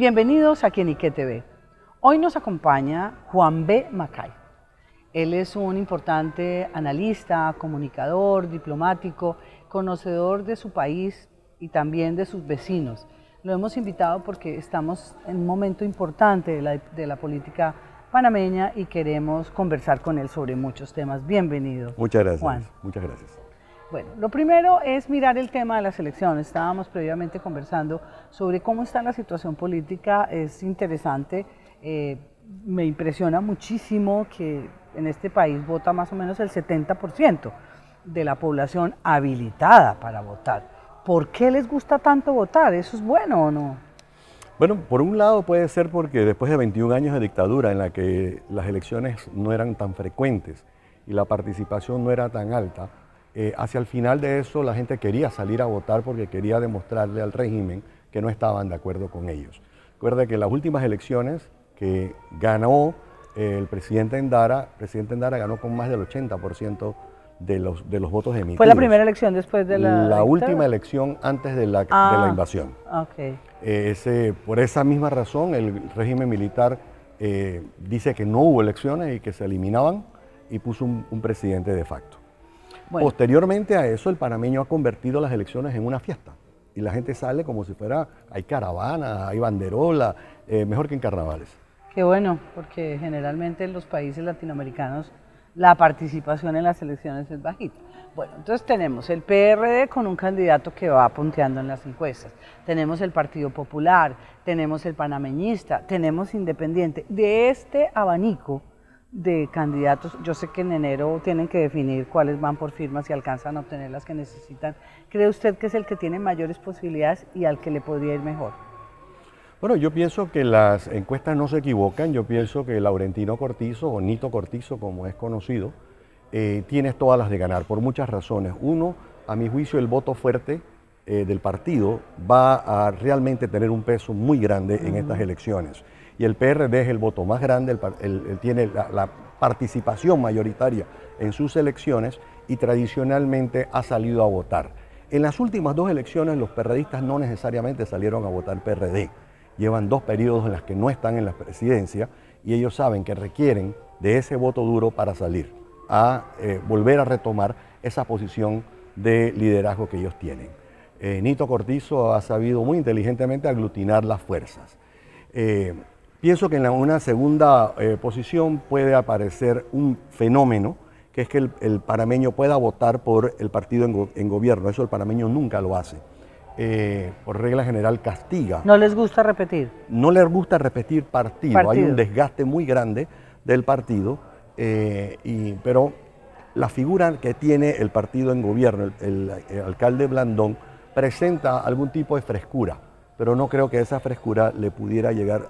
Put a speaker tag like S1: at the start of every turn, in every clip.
S1: Bienvenidos a Quienique TV. Hoy nos acompaña Juan B. Macay. Él es un importante analista, comunicador, diplomático, conocedor de su país y también de sus vecinos. Lo hemos invitado porque estamos en un momento importante de la política panameña y queremos conversar con él sobre muchos temas. Bienvenido.
S2: Muchas gracias,
S1: Juan.
S2: Muchas gracias.
S1: Bueno, lo primero es mirar el tema de las elecciones. Estábamos previamente conversando sobre cómo está la situación política. Es interesante, me impresiona muchísimo que en este país vota más o menos el 70% de la población habilitada para votar. ¿Por qué les gusta tanto votar? ¿Eso es bueno o no?
S2: Bueno, por un lado puede ser porque después de 21 años de dictadura en la que las elecciones no eran tan frecuentes y la participación no era tan alta, hacia el final de eso la gente quería salir a votar porque quería demostrarle al régimen que no estaban de acuerdo con ellos. Recuerda que las últimas elecciones que ganó el presidente Endara ganó con más del 80% de los votos emitidos.
S1: ¿Fue la primera elección después de la
S2: última elección antes de la invasión.
S1: Okay.
S2: Por esa misma razón el régimen militar dice que no hubo elecciones y que se eliminaban y puso un presidente de facto. Bueno. Posteriormente a eso, el panameño ha convertido las elecciones en una fiesta y la gente sale como si fuera, hay caravana, hay banderola, mejor que en carnavales.
S1: Qué bueno, porque generalmente en los países latinoamericanos la participación en las elecciones es bajita. Bueno, entonces tenemos el PRD con un candidato que va punteando en las encuestas, tenemos el Partido Popular, tenemos el Panameñista, tenemos Independiente. De este abanico de candidatos, yo sé que en enero tienen que definir cuáles van por firmas y alcanzan a obtener las que necesitan. ¿Cree usted que es el que tiene mayores posibilidades y al que le podría ir mejor?
S2: Bueno, yo pienso que las encuestas no se equivocan. Yo pienso que Laurentino Cortizo, o Nito Cortizo como es conocido, tiene todas las de ganar por muchas razones. Uno, a mi juicio, el voto fuerte del partido va a realmente tener un peso muy grande en estas elecciones. Y el PRD es el voto más grande, él tiene la participación mayoritaria en sus elecciones y tradicionalmente ha salido a votar. En las últimas dos elecciones los PRDistas no necesariamente salieron a votar PRD. Llevan dos periodos en los que no están en la presidencia y ellos saben que requieren de ese voto duro para salir a volver a retomar esa posición de liderazgo que ellos tienen. Nito Cortizo ha sabido muy inteligentemente aglutinar las fuerzas. Pienso que en una segunda posición puede aparecer un fenómeno, que es que el panameño pueda votar por el partido en gobierno. Eso el panameño nunca lo hace. Por regla general castiga.
S1: ¿No les gusta repetir?
S2: No les gusta repetir partido. Hay un desgaste muy grande del partido, pero la figura que tiene el partido en gobierno, el alcalde Blandón, presenta algún tipo de frescura, pero no creo que esa frescura le pudiera llegar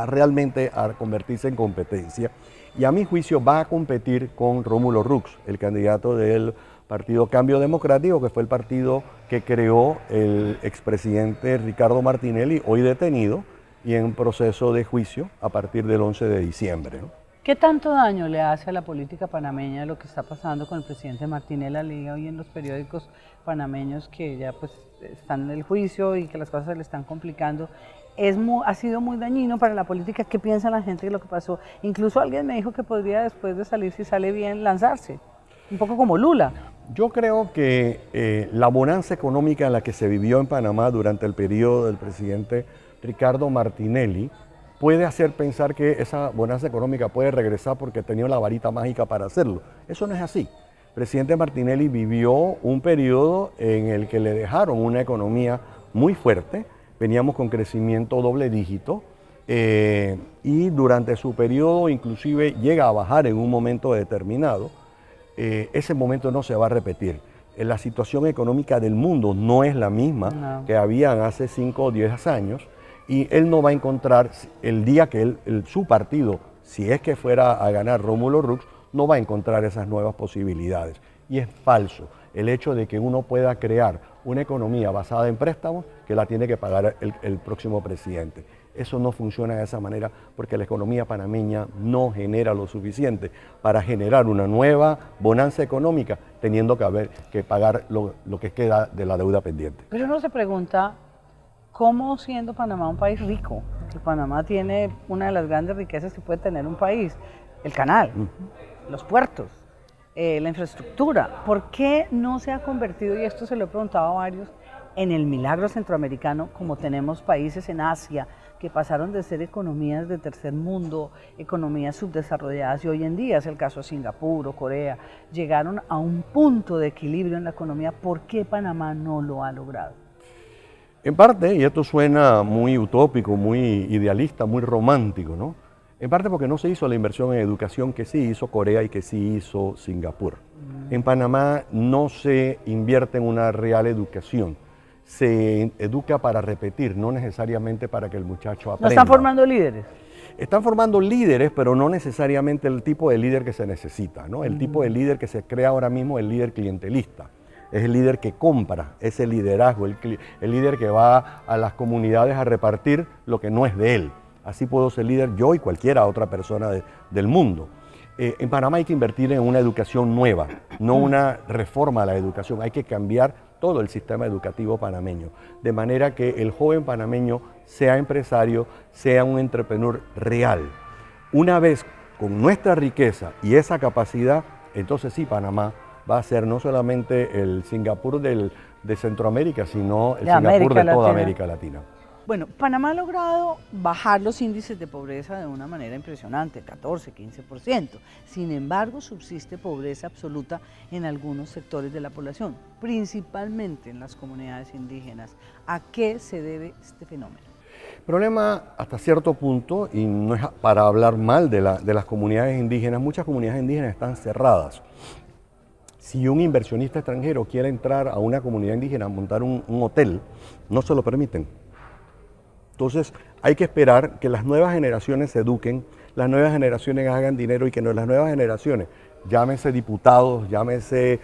S2: realmente a convertirse en competencia. Y a mi juicio va a competir con Rómulo Rux, el candidato del Partido Cambio Democrático, que fue el partido que creó el expresidente Ricardo Martinelli, hoy detenido y en proceso de juicio a partir del 11 de diciembre, ¿no?
S1: ¿Qué tanto daño le hace a la política panameña lo que está pasando con el presidente Martinelli? Leí hoy en los periódicos panameños que ya pues están en el juicio y que las cosas se le están complicando. Ha sido muy dañino para la política. ¿Qué piensa la gente de lo que pasó? Incluso alguien me dijo que podría, después de salir, si sale bien, lanzarse, un poco como Lula.
S2: Yo creo que la bonanza económica en la que se vivió en Panamá durante el periodo del presidente Ricardo Martinelli puede hacer pensar que esa bonanza económica puede regresar porque tenía la varita mágica para hacerlo. Eso no es así. El presidente Martinelli vivió un periodo en el que le dejaron una economía muy fuerte. Veníamos con crecimiento doble dígito y durante su periodo inclusive llega a bajar en un momento determinado. Ese momento no se va a repetir. La situación económica del mundo no es la misma que habían hace 5 o 10 años y él no va a encontrar, el día que su partido, si es que fuera a ganar Rómulo Rux, no va a encontrar esas nuevas posibilidades. Y es falso el hecho de que uno pueda crear una economía basada en préstamos que la tiene que pagar el próximo presidente. Eso no funciona de esa manera porque la economía panameña no genera lo suficiente para generar una nueva bonanza económica teniendo que pagar lo que queda de la deuda pendiente.
S1: Pero uno se pregunta, ¿cómo siendo Panamá un país rico? Que Panamá tiene una de las grandes riquezas que puede tener un país, el canal, los puertos, la infraestructura. ¿Por qué no se ha convertido, y esto se lo he preguntado a varios, en el milagro centroamericano, como tenemos países en Asia que pasaron de ser economías de tercer mundo, economías subdesarrolladas, y hoy en día es el caso de Singapur o Corea, llegaron a un punto de equilibrio en la economía? ¿Por qué Panamá no lo ha logrado?
S2: En parte, y esto suena muy utópico, muy idealista, muy romántico, ¿no? En parte porque no se hizo la inversión en educación que sí hizo Corea y que sí hizo Singapur. En Panamá no se invierte en una real educación. Se educa para repetir, no necesariamente para que el muchacho aprenda.
S1: ¿No están formando líderes?
S2: Están formando líderes, pero no necesariamente el tipo de líder que se necesita, ¿no? El tipo de líder que se crea ahora mismo es el líder clientelista. Es el líder que compra, es el liderazgo, el líder que va a las comunidades a repartir lo que no es de él. Así puedo ser líder yo y cualquiera otra persona del mundo. En Panamá hay que invertir en una educación nueva, no una reforma a la educación. Hay que cambiar todo el sistema educativo panameño, de manera que el joven panameño sea empresario, sea un entrepreneur real. Una vez con nuestra riqueza y esa capacidad, entonces sí, Panamá va a ser no solamente el Singapur de Centroamérica, sino el Singapur de toda América Latina.
S1: Bueno, Panamá ha logrado bajar los índices de pobreza de una manera impresionante, 14, 15%. Sin embargo, subsiste pobreza absoluta en algunos sectores de la población, principalmente en las comunidades indígenas. ¿A qué se debe este fenómeno?
S2: El problema hasta cierto punto, y no es para hablar mal de las comunidades indígenas, muchas comunidades indígenas están cerradas. Si un inversionista extranjero quiere entrar a una comunidad indígena a montar un hotel, no se lo permiten. Entonces hay que esperar que las nuevas generaciones se eduquen, las nuevas generaciones hagan dinero y que las nuevas generaciones, llámese diputados, llámese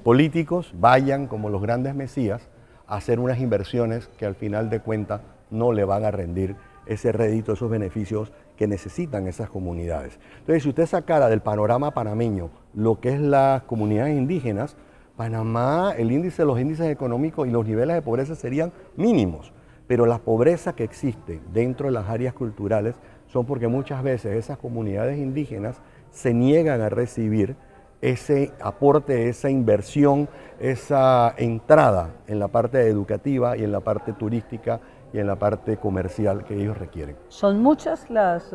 S2: políticos, vayan como los grandes mesías a hacer unas inversiones que al final de cuentas no le van a rendir ese rédito, esos beneficios que necesitan esas comunidades. Entonces, si usted sacara del panorama panameño lo que es las comunidades indígenas, Panamá, los índices económicos y los niveles de pobreza serían mínimos. Pero la pobreza que existe dentro de las áreas culturales son porque muchas veces esas comunidades indígenas se niegan a recibir ese aporte, esa inversión, esa entrada en la parte educativa y en la parte turística y en la parte comercial que ellos requieren.
S1: ¿Son muchas las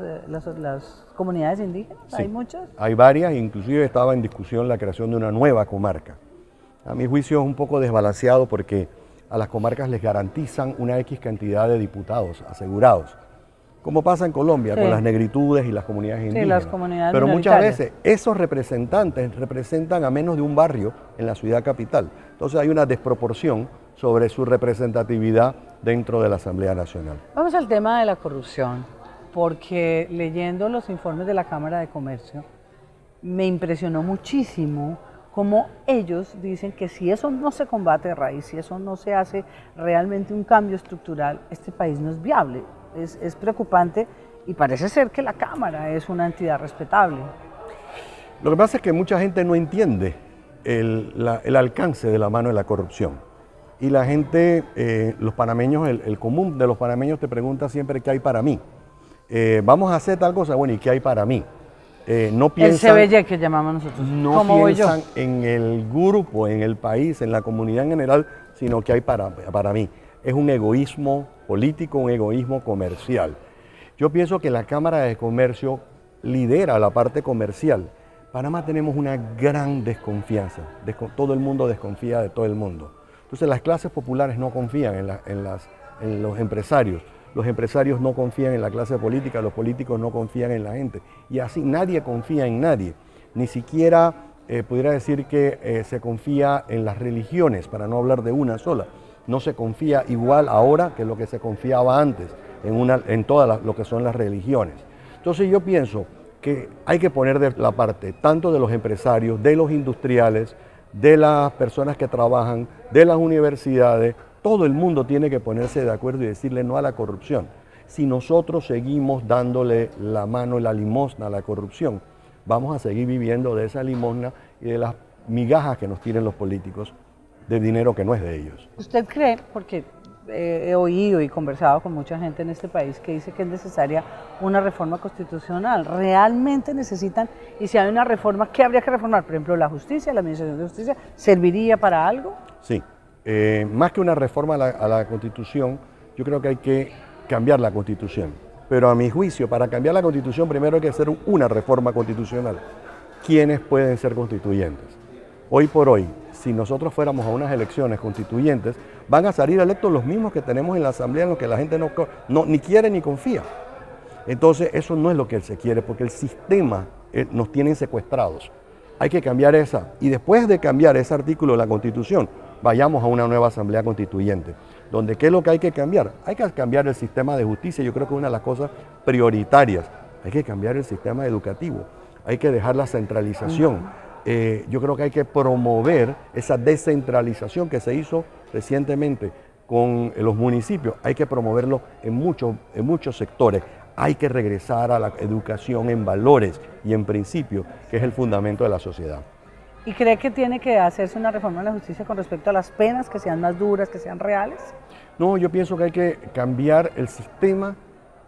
S1: comunidades indígenas?
S2: Sí,
S1: ¿Hay muchas?
S2: Hay varias, inclusive estaba en discusión la creación de una nueva comarca. A mi juicio es un poco desbalanceado porque a las comarcas les garantizan una X cantidad de diputados asegurados, como pasa en Colombia, sí, con las negritudes y las comunidades indígenas.
S1: Sí, las comunidades
S2: Pero muchas veces esos representantes representan a menos de un barrio en la ciudad capital. Entonces hay una desproporción sobre su representatividad dentro de la Asamblea Nacional.
S1: Vamos al tema de la corrupción, porque leyendo los informes de la Cámara de Comercio, me impresionó muchísimo como ellos dicen que si eso no se combate de raíz, si eso no se hace realmente un cambio estructural, este país no es viable. Es preocupante y parece ser que la Cámara es una entidad respetable.
S2: Lo que pasa es que mucha gente no entiende el alcance de la mano de la corrupción. Y la gente, los panameños, el común de los panameños te pregunta siempre qué hay para mí. Vamos a hacer tal cosa, bueno, ¿y qué hay para mí? No piensan,
S1: el CBY que llamamos nosotros.
S2: no piensan en el grupo, en el país, en la comunidad en general, sino que hay para mí. Es un egoísmo político, un egoísmo comercial. Yo pienso que la Cámara de Comercio lidera la parte comercial. Panamá tenemos una gran desconfianza, todo el mundo desconfía de todo el mundo. Entonces las clases populares no confían en los empresarios. Los empresarios no confían en la clase política, los políticos no confían en la gente. Y así nadie confía en nadie. Ni siquiera pudiera decir que se confía en las religiones, para no hablar de una sola. No se confía igual ahora que lo que se confiaba antes en todas lo que son las religiones. Entonces yo pienso que hay que poner de la parte tanto de los empresarios, de los industriales, de las personas que trabajan, de las universidades. Todo el mundo tiene que ponerse de acuerdo y decirle no a la corrupción. Si nosotros seguimos dándole la mano y la limosna a la corrupción, vamos a seguir viviendo de esa limosna y de las migajas que nos tienen los políticos, de dinero que no es de ellos.
S1: ¿Usted cree, porque he oído y conversado con mucha gente en este país que dice que es necesaria una reforma constitucional. ¿Realmente necesitan? Y si hay una reforma, ¿qué habría que reformar? Por ejemplo, la justicia, la administración de justicia, ¿serviría para algo?
S2: Sí, más que una reforma a la Constitución, yo creo que hay que cambiar la Constitución. Pero a mi juicio, para cambiar la Constitución, primero hay que hacer una reforma constitucional. ¿Quiénes pueden ser constituyentes? Hoy por hoy, si nosotros fuéramos a unas elecciones constituyentes, van a salir electos los mismos que tenemos en la Asamblea, en los que la gente ni quiere ni confía. Entonces, eso no es lo que se quiere, porque el sistema nos tiene secuestrados. Hay que cambiar esa. Y después de cambiar ese artículo de la Constitución, vayamos a una nueva Asamblea Constituyente, donde ¿qué es lo que hay que cambiar? Hay que cambiar el sistema de justicia, yo creo que es una de las cosas prioritarias. Hay que cambiar el sistema educativo, hay que dejar la centralización. Yo creo que hay que promover esa descentralización que se hizo recientemente con los municipios. Hay que promoverlo en muchos sectores. Hay que regresar a la educación en valores y en principios, que es el fundamento de la sociedad.
S1: ¿Y cree que tiene que hacerse una reforma de la justicia con respecto a las penas, que sean más duras, que sean reales?
S2: No, yo pienso que hay que cambiar el sistema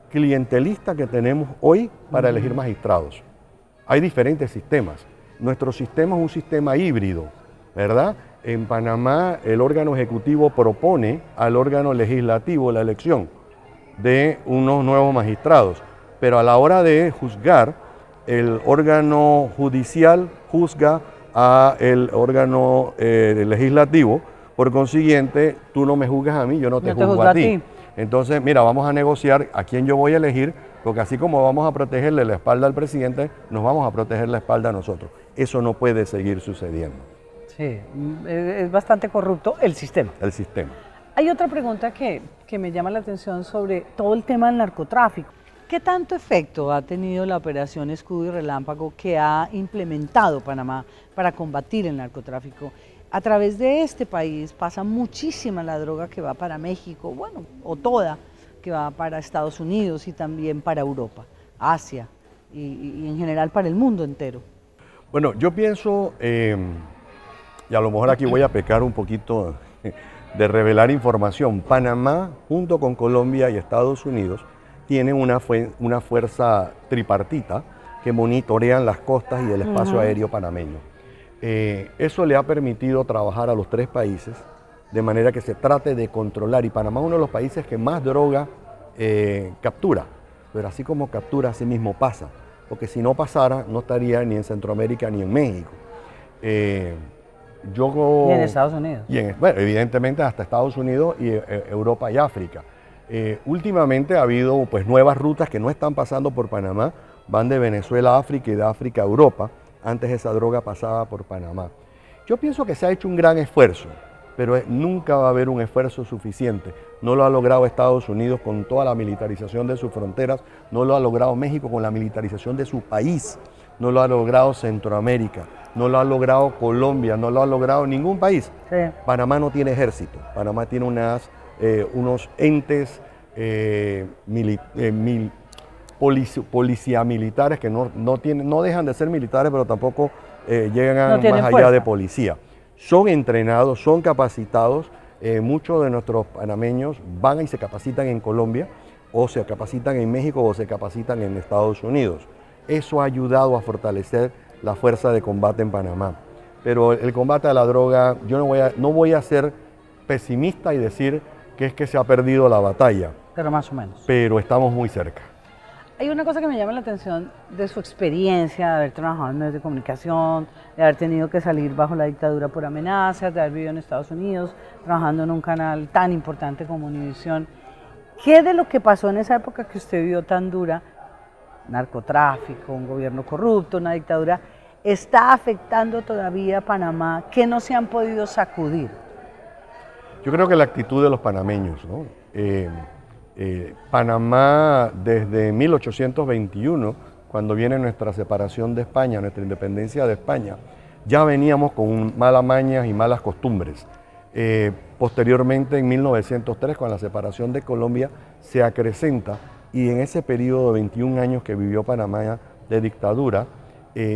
S2: clientelista que tenemos hoy para elegir magistrados. Hay diferentes sistemas. Nuestro sistema es un sistema híbrido, ¿verdad? En Panamá el órgano ejecutivo propone al órgano legislativo la elección de unos nuevos magistrados, pero a la hora de juzgar, el órgano judicial juzga al órgano legislativo. Por consiguiente, tú no me juzgas a mí, yo no te juzgo a ti. Entonces, mira, vamos a negociar a quién yo voy a elegir, porque así como vamos a protegerle la espalda al presidente, nos vamos a proteger la espalda a nosotros. Eso no puede seguir sucediendo.
S1: Sí, es bastante corrupto el sistema.
S2: El sistema.
S1: Hay otra pregunta que me llama la atención sobre todo el tema del narcotráfico. ¿Qué tanto efecto ha tenido la operación Escudo y Relámpago que ha implementado Panamá para combatir el narcotráfico? A través de este país pasa muchísima la droga que va para México, bueno, o toda, que va para Estados Unidos y también para Europa, Asia y en general para el mundo entero.
S2: Bueno, yo pienso, y a lo mejor aquí voy a pecar un poquito de revelar información, Panamá junto con Colombia y Estados Unidos tienen una fuerza tripartita que monitorean las costas y el espacio aéreo panameño. Eso le ha permitido trabajar a los tres países de manera que se trate de controlar, y Panamá es uno de los países que más droga captura, pero así como captura, así mismo pasa, porque si no pasara no estaría ni en Centroamérica ni en México.
S1: Y en Estados Unidos.
S2: Bueno, evidentemente hasta Estados Unidos y Europa y África. Últimamente ha habido pues nuevas rutas que no están pasando por Panamá, van de Venezuela a África y de África a Europa. Antes esa droga pasaba por Panamá. Yo pienso que se ha hecho un gran esfuerzo, pero nunca va a haber un esfuerzo suficiente. No lo ha logrado Estados Unidos con toda la militarización de sus fronteras, no lo ha logrado México con la militarización de su país, no lo ha logrado Centroamérica, no lo ha logrado Colombia, no lo ha logrado ningún país. Sí. Panamá no tiene ejército, Panamá tiene unos entes policía militares que no dejan de ser militares, pero tampoco llegan más allá de policía. Son entrenados, son capacitados, muchos de nuestros panameños van y se capacitan en Colombia, o se capacitan en México, o se capacitan en Estados Unidos. Eso ha ayudado a fortalecer la fuerza de combate en Panamá. Pero el combate a la droga, yo no voy a ser pesimista y decir que es que se ha perdido la batalla.
S1: Pero más o menos.
S2: Pero estamos muy cerca.
S1: Hay una cosa que me llama la atención de su experiencia, de haber trabajado en medios de comunicación, de haber tenido que salir bajo la dictadura por amenazas, de haber vivido en Estados Unidos, trabajando en un canal tan importante como Univisión. ¿Qué de lo que pasó en esa época que usted vio tan dura, narcotráfico, un gobierno corrupto, una dictadura, está afectando todavía a Panamá, que no se han podido sacudir?
S2: Yo creo que la actitud de los panameños, ¿no? Panamá desde 1821, cuando viene nuestra separación de España, nuestra independencia de España, ya veníamos con malas mañas y malas costumbres. Posteriormente, en 1903, con la separación de Colombia, se acrecenta, y en ese periodo de 21 años que vivió Panamá de dictadura,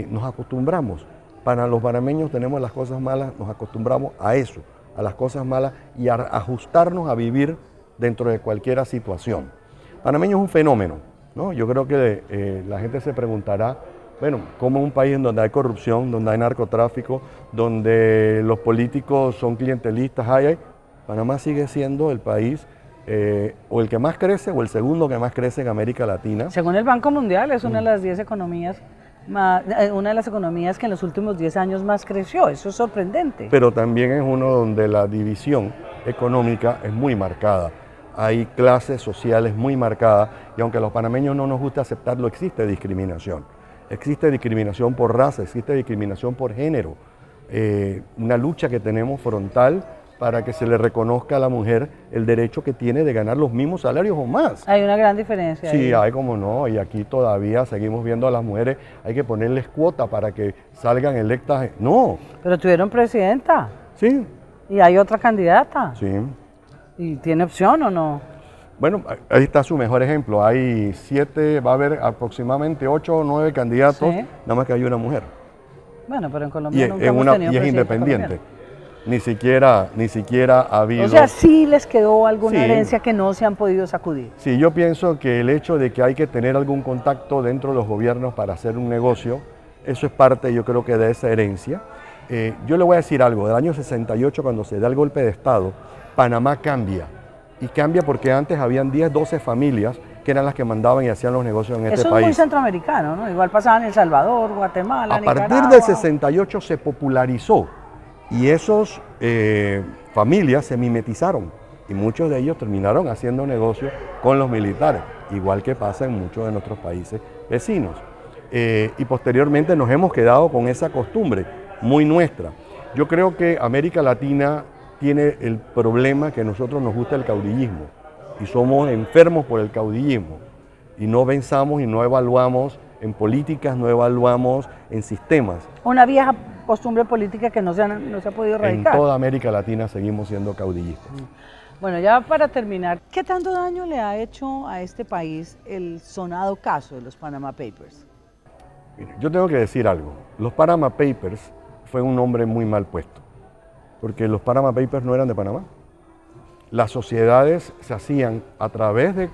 S2: nos acostumbramos. Para los panameños tenemos las cosas malas, nos acostumbramos a eso, a las cosas malas, y a ajustarnos a vivir dentro de cualquier situación. Panameño es un fenómeno, ¿no? Yo creo que la gente se preguntará, bueno, ¿cómo un país en donde hay corrupción, donde hay narcotráfico, donde los políticos son clientelistas, Panamá sigue siendo el país o el que más crece o el segundo que más crece en América Latina?
S1: Según el Banco Mundial es una de las 10 economías, una de las economías que en los últimos 10 años más creció, eso es sorprendente.
S2: Pero también es uno donde la división económica es muy marcada. Hay clases sociales muy marcadas y aunque a los panameños no nos gusta aceptarlo, existe discriminación. Existe discriminación por raza, existe discriminación por género. Una lucha que tenemos frontal para que se le reconozca a la mujer el derecho que tiene de ganar los mismos salarios o más.
S1: Hay una gran diferencia.
S2: Sí,
S1: ahí.
S2: hay como no, y aquí todavía seguimos viendo a las mujeres, hay que ponerles cuota para que salgan electas. No.
S1: Pero tuvieron presidenta.
S2: Sí.
S1: Y hay otra candidata.
S2: Sí.
S1: ¿Y tiene opción o no?
S2: Bueno, ahí está su mejor ejemplo. Hay 7, va a haber aproximadamente 8 o 9 candidatos,
S1: Sí.
S2: nada más que hay una mujer.
S1: Bueno, pero en Colombia
S2: Y,
S1: nunca hemos tenido
S2: y es
S1: presidente
S2: independiente.
S1: colombiano.
S2: Ni siquiera ha habido...
S1: O sea, sí les quedó alguna
S2: Sí.
S1: herencia que no se han podido sacudir.
S2: Sí, yo pienso que el hecho de que hay que tener algún contacto dentro de los gobiernos para hacer un negocio, eso es parte, yo creo que de esa herencia. Yo le voy a decir algo, del año 68 cuando se da el golpe de Estado, Panamá cambia. Y cambia porque antes habían 10, 12 familias que eran las que mandaban y hacían los negocios en este
S1: Eso es
S2: país.
S1: muy centroamericano, ¿no? Igual pasaba en El Salvador, Guatemala,
S2: A partir
S1: Nicaragua.
S2: del 68 se popularizó y esos familias se mimetizaron y muchos de ellos terminaron haciendo negocios con los militares, igual que pasa en muchos de nuestros países vecinos. Y posteriormente nos hemos quedado con esa costumbre muy nuestra. Yo creo que América Latina tiene el problema que a nosotros nos gusta el caudillismo y somos enfermos por el caudillismo y no pensamos y no evaluamos en políticas, no evaluamos en sistemas.
S1: Una vieja costumbre política que no se ha podido
S2: En
S1: erradicar.
S2: toda América Latina seguimos siendo caudillistas.
S1: Bueno, ya para terminar, ¿qué tanto daño le ha hecho a este país el sonado caso de los Panama Papers?
S2: Mire, yo tengo que decir algo. Los Panama Papers fue un nombre muy mal puesto, porque los Panama Papers no eran de Panamá. Las sociedades se hacían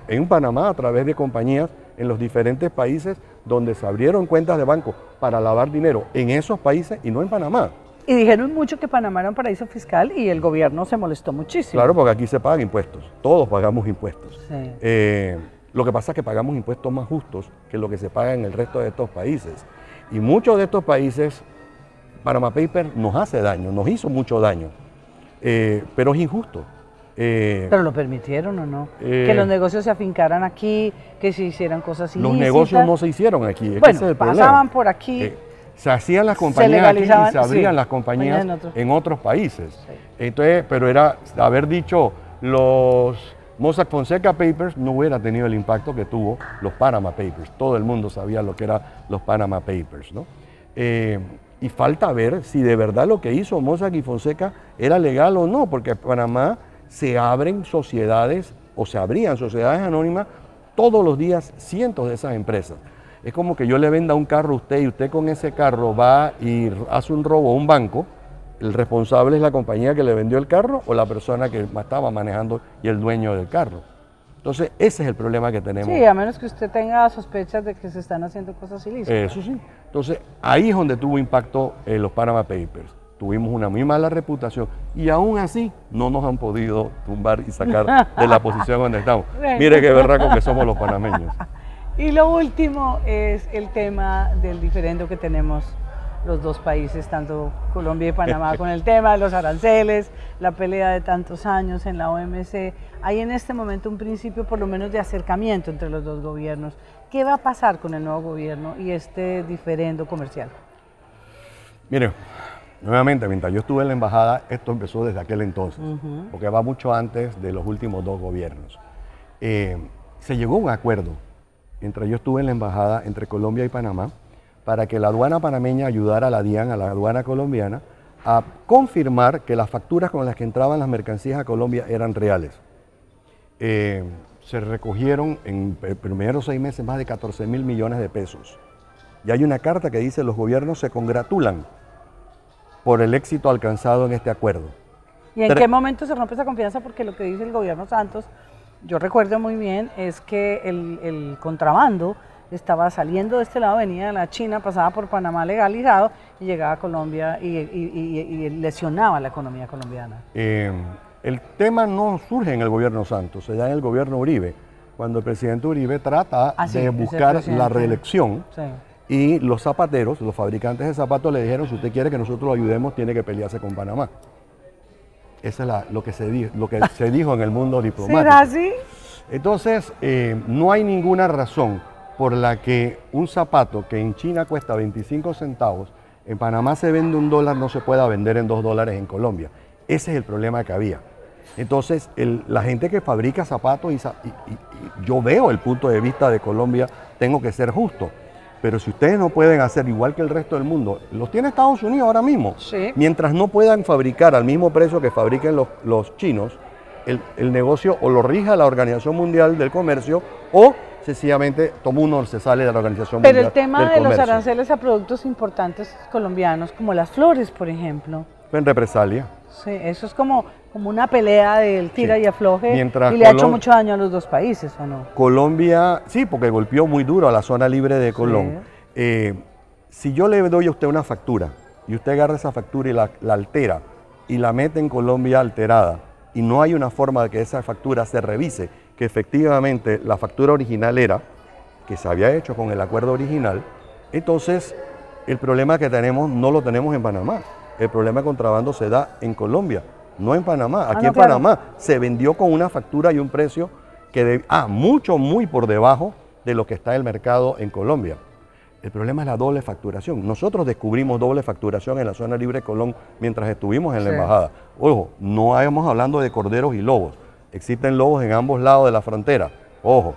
S2: en Panamá a través de compañías en los diferentes países donde se abrieron cuentas de banco para lavar dinero en esos países y no en Panamá.
S1: Y dijeron mucho que Panamá era un paraíso fiscal y el gobierno se molestó muchísimo.
S2: Claro, porque aquí se pagan impuestos, todos pagamos impuestos.
S1: Sí.
S2: Lo que pasa es que pagamos impuestos más justos que lo que se paga en el resto de estos países. Y muchos de estos países, Panama Papers nos hace daño, nos hizo mucho daño, pero es injusto.
S1: ¿Pero lo permitieron o no? Que los negocios se afincaran aquí, que se hicieran cosas ilícitas.
S2: Los negocios no se hicieron aquí,
S1: bueno,
S2: ese es el
S1: pasaban
S2: problema.
S1: por aquí.
S2: Se hacían las compañías aquí y se abrían
S1: sí,
S2: las compañías en otros países.
S1: Sí.
S2: Entonces, pero era haber dicho los Mossack Fonseca Papers no hubiera tenido el impacto que tuvo los Panama Papers. Todo el mundo sabía lo que eran los Panama Papers, ¿no? Y falta ver si de verdad lo que hizo Mossack y Fonseca era legal o no, porque en Panamá se abren sociedades o se abrían sociedades anónimas todos los días, cientos de esas empresas. Es como que yo le venda un carro a usted y usted con ese carro va y hace un robo a un banco. ¿El responsable es la compañía que le vendió el carro o la persona que estaba manejando y el dueño del carro? Entonces, ese es el problema que tenemos.
S1: Sí, a menos que usted tenga sospechas de que se están haciendo cosas ilícitas.
S2: Eso sí. Entonces, ahí es donde tuvo impacto los Panama Papers. Tuvimos una muy mala reputación y aún así no nos han podido tumbar y sacar de la posición donde estamos. Mire qué berraco que somos los panameños.
S1: Y lo último es el tema del diferendo que tenemos los dos países, tanto Colombia y Panamá, con el tema de los aranceles, la pelea de tantos años en la OMC. Hay en este momento un principio por lo menos de acercamiento entre los dos gobiernos. ¿Qué va a pasar con el nuevo gobierno y este diferendo comercial?
S2: Mire, nuevamente, mientras yo estuve en la embajada, esto empezó desde aquel entonces, porque va mucho antes de los últimos dos gobiernos. Se llegó a un acuerdo, mientras yo estuve en la embajada entre Colombia y Panamá, para que la aduana panameña ayudara a la DIAN, a la aduana colombiana, a confirmar que las facturas con las que entraban las mercancías a Colombia eran reales. Se recogieron en los primeros 6 meses más de 14.000 millones de pesos. Y hay una carta que dice los gobiernos se congratulan por el éxito alcanzado en este acuerdo.
S1: ¿Y en qué momento se rompe esa confianza? Porque lo que dice el gobierno Santos yo recuerdo muy bien es que el contrabando estaba saliendo de este lado, venía de la China, pasaba por Panamá legalizado y llegaba a Colombia y lesionaba la economía colombiana.
S2: El tema no surge en el gobierno Santos, se da en el gobierno Uribe, cuando el presidente Uribe trata de buscar la reelección. Sí. Y los zapateros, los fabricantes de zapatos le dijeron, si usted quiere que nosotros lo ayudemos, tiene que pelearse con Panamá. Eso es lo que se dijo en el mundo diplomático.
S1: ¿Será así?
S2: Entonces, no hay ninguna razón por la que un zapato que en China cuesta 25 centavos, en Panamá se vende $1, no se pueda vender en $2 en Colombia. Ese es el problema que había. Entonces, la gente que fabrica zapatos, y yo veo el punto de vista de Colombia, tengo que ser justo. Pero si ustedes no pueden hacer igual que el resto del mundo, los tiene Estados Unidos ahora mismo.
S1: Sí.
S2: Mientras no puedan fabricar al mismo precio que fabriquen los chinos, el negocio o lo rija la Organización Mundial del Comercio o sencillamente todo uno se sale de la Organización Mundial del Comercio.
S1: Pero el tema de los aranceles a productos importantes colombianos, como las flores, por ejemplo.
S2: En represalia.
S1: Sí, eso es como una pelea del tira y afloje.
S2: Mientras
S1: y le ha hecho mucho daño a los dos países, ¿o no?
S2: Colombia, sí, porque golpeó muy duro a la zona libre de Colón. Sí. Si yo le doy a usted una factura y usted agarra esa factura y la altera y la mete en Colombia alterada y no hay una forma de que esa factura se revise, que efectivamente la factura original era, que se había hecho con el acuerdo original, entonces el problema que tenemos no lo tenemos en Panamá. El problema de contrabando se da en Colombia, no en Panamá. Aquí en Panamá se vendió con una factura y un precio que muy por debajo de lo que está en el mercado en Colombia. El problema es la doble facturación. Nosotros descubrimos doble facturación en la zona libre de Colón mientras estuvimos en la embajada. Ojo, no estamos hablando de corderos y lobos. Existen lobos en ambos lados de la frontera, ojo.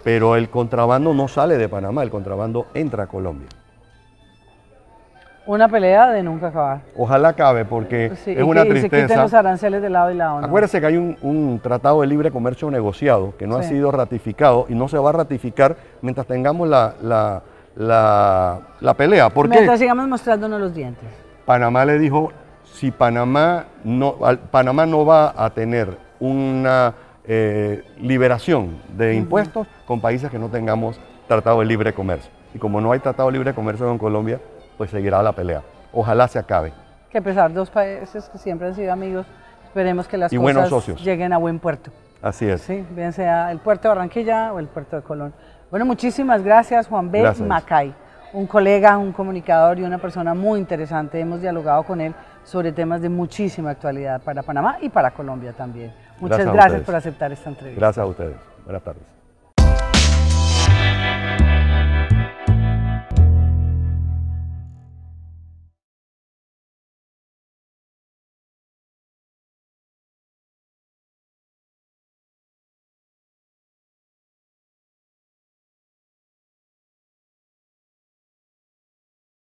S2: Pero el contrabando no sale de Panamá, el contrabando entra a Colombia.
S1: Una pelea de nunca acabar.
S2: Ojalá acabe, porque es una tristeza.
S1: Y se quiten los aranceles de lado y lado, ¿no?
S2: Acuérdese que hay un tratado de libre comercio negociado que no ha sido ratificado y no se va a ratificar mientras tengamos la pelea. ¿Por qué?
S1: Mientras sigamos mostrándonos los dientes.
S2: Panamá le dijo, si Panamá no va a tener una liberación de impuestos con países que no tengamos tratado de libre comercio. Y como no hay tratado de libre comercio con Colombia, pues seguirá la pelea. Ojalá se acabe. Que
S1: a pesar de dos países que siempre han sido amigos, esperemos que las cosas lleguen a buen puerto.
S2: Así es.
S1: Sí, bien sea el puerto de Barranquilla o el puerto de Colón. Bueno, muchísimas gracias, Juan B. Macay, un colega, un comunicador y una persona muy interesante. Hemos dialogado con él sobre temas de muchísima actualidad para Panamá y para Colombia también. Muchas gracias por aceptar esta entrevista.
S2: Gracias a ustedes. Buenas tardes.